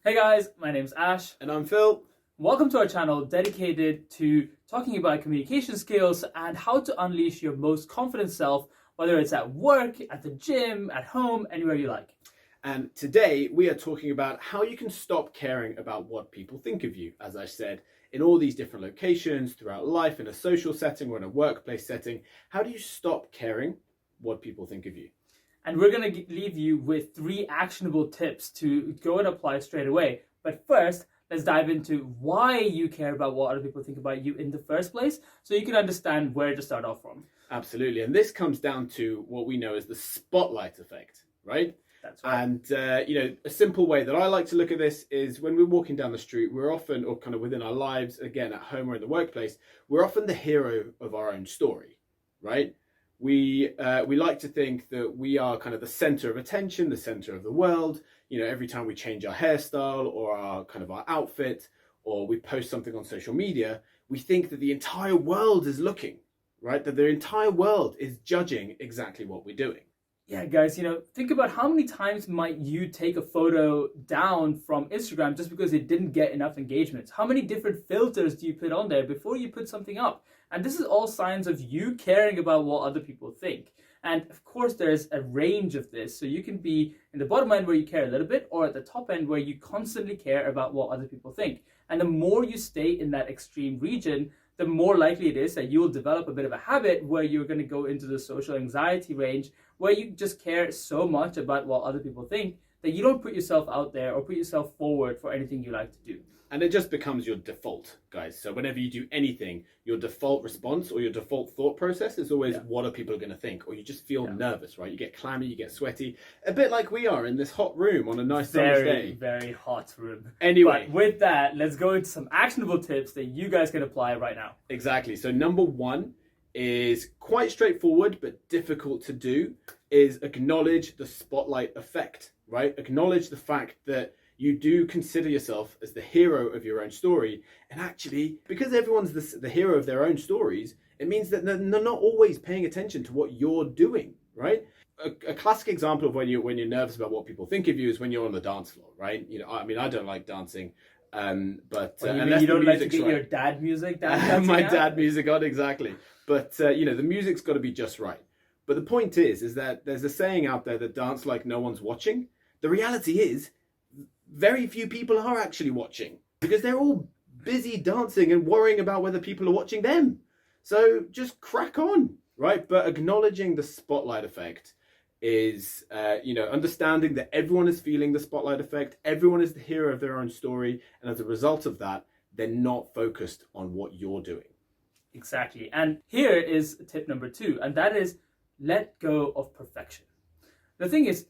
Hey guys, my name's Ash. And I'm Phil. Welcome to our channel dedicated to talking about communication skills and how to unleash your most confident self, whether it's at work, at the gym, at home, anywhere you like. And today we are talking about how you can stop caring about what people think of you. As I said, in all these different locations throughout life, in a social setting or in a workplace setting, how do you stop caring what people think of you? And we're going to leave you with 3 actionable tips to go and apply straight away. But first, let's dive into why you care about what other people think about you in the first place, so you can understand where to start off from. Absolutely. And this comes down to what we know as the spotlight effect, right? That's right. And, a simple way that I like to look at this is when we're walking down the street, we're often, or kind of within our lives, again, at home or in the workplace, we're often the hero of our own story, right? We like to think that we are kind of the center of attention, the center of the world. You know, every time we change our hairstyle or our outfit, or we post something on social media, we think that the entire world is looking, right? That the entire world is judging exactly what we're doing. Yeah, guys, think about how many times might you take a photo down from Instagram just because it didn't get enough engagements? How many different filters do you put on there before you put something up? And this is all signs of you caring about what other people think. And of course, there's a range of this. So you can be in the bottom end where you care a little bit, or at the top end where you constantly care about what other people think. And the more you stay in that extreme region, the more likely it is that you will develop a bit of a habit where you're going to go into the social anxiety range, where you just care so much about what other people think that you don't put yourself out there or put yourself forward for anything you like to do. And it just becomes your default, guys. So whenever you do anything, your default response or your default thought process is always, what are people going to think? Or you just feel nervous, right? You get clammy, you get sweaty, a bit like we are in this hot room on a nice summer's day. Very hot room. Anyway. But with that, let's go into some actionable tips that you guys can apply right now. Exactly. So number 1 is quite straightforward, but difficult to do, is acknowledge the spotlight effect, right? Acknowledge the fact that you do consider yourself as the hero of your own story. And actually, because everyone's the hero of their own stories, it means that they're not always paying attention to what you're doing, right? A classic example of when you're nervous about what people think of you is when you're on the dance floor, right? I don't like dancing, but unless you don't the like to music's get right. your dad music, my dad music on, exactly. But the music's got to be just right. But the point is that there's a saying out there that dance like no one's watching. The reality is, very few people are actually watching because they're all busy dancing and worrying about whether people are watching them. So just crack on, right? But acknowledging the spotlight effect is, understanding that everyone is feeling the spotlight effect. Everyone is the hero of their own story. And as a result of that, they're not focused on what you're doing. Exactly. And here is tip number 2, and that is let go of perfection. The thing is,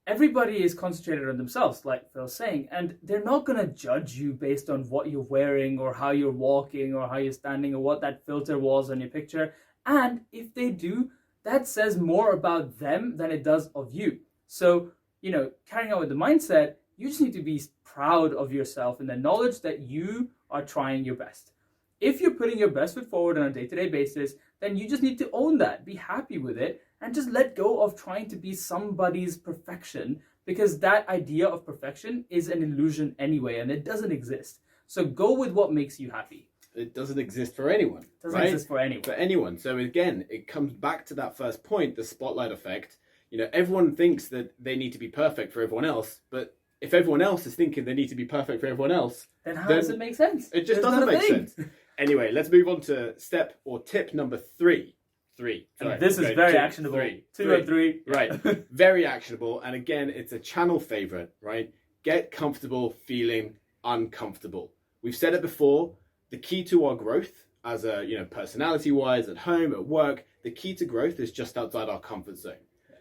everybody is concentrated on themselves, like Phil's saying, and they're not going to judge you based on what you're wearing or how you're walking or how you're standing or what that filter was on your picture. And if they do, that says more about them than it does of you. So, carrying out with the mindset, you just need to be proud of yourself and the knowledge that you are trying your best. If you're putting your best foot forward on a day-to-day basis, then you just need to own that, be happy with it, and just let go of trying to be somebody's perfection, because that idea of perfection is an illusion anyway, and it doesn't exist. So go with what makes you happy. It doesn't exist for anyone. It doesn't exist for anyone. For anyone. So again, it comes back to that first point, the spotlight effect. Everyone thinks that they need to be perfect for everyone else, but if everyone else is thinking they need to be perfect for everyone else, then how does it make sense? It just doesn't make sense. Anyway, let's move on to step or tip number 3. Sorry, this is very actionable. 2 and 3. Right. Very actionable. And again, it's a channel favorite, right? Get comfortable feeling uncomfortable. We've said it before. The key to our growth as personality wise, at home, at work, the key to growth is just outside our comfort zone.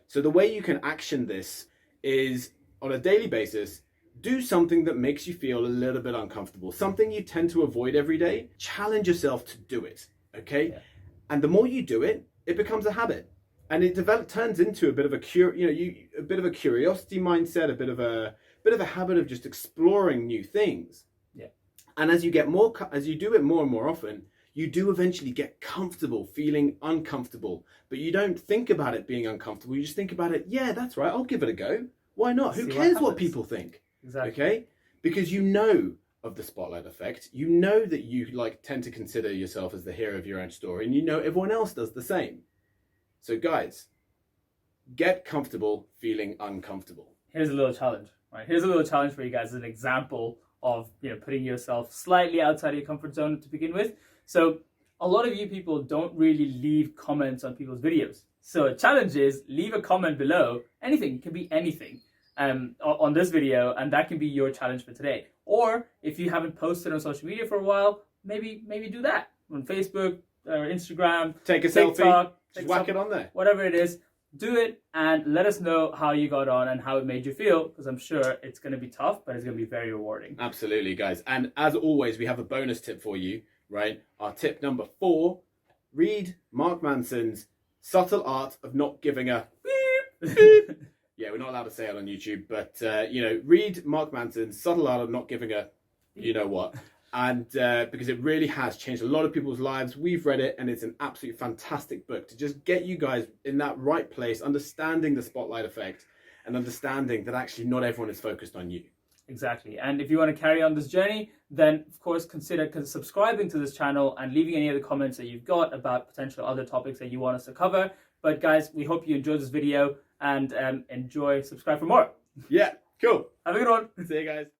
So the way you can action this is on a daily basis, do something that makes you feel a little bit uncomfortable, something you tend to avoid every day. Challenge yourself to do it. Okay. Yeah. And the more you do it, it becomes a habit, and it turns into a bit of a curiosity mindset, a bit of a habit of just exploring new things. Yeah. And as you do it more and more often, you do eventually get comfortable feeling uncomfortable, but you don't think about it being uncomfortable. You just think about it. Yeah, that's right. I'll give it a go. Why not? Who cares what people think? Exactly. Okay. because you know of the spotlight effect. You know that you tend to consider yourself as the hero of your own story, and you know everyone else does the same. So guys, get comfortable feeling uncomfortable. Here's a little challenge, right? Here's a little challenge for you guys as an example of putting yourself slightly outside of your comfort zone to begin with. So a lot of you people don't really leave comments on people's videos. So a challenge is leave a comment below, anything, it can be anything, on this video, and that can be your challenge for today. Or if you haven't posted on social media for a while, maybe do that on Facebook or Instagram. Take a TikTok, selfie, just whack it on there. Whatever it is, do it and let us know how you got on and how it made you feel, because I'm sure it's going to be tough, but it's going to be very rewarding. Absolutely, guys. And as always, we have a bonus tip for you, right? Our tip number 4, read Mark Manson's Subtle Art of Not Giving a Beep. Beep. Yeah, we're not allowed to say it on YouTube, but, read Mark Manson's Subtle Art of Not Giving a you know what. And because it really has changed a lot of people's lives. We've read it, and it's an absolutely fantastic book to just get you guys in that right place, understanding the spotlight effect and understanding that actually not everyone is focused on you. Exactly. And if you want to carry on this journey, then of course consider subscribing to this channel and leaving any other comments that you've got about potential other topics that you want us to cover. But guys, we hope you enjoyed this video and subscribe for more. Yeah, cool. Have a good one. See you guys.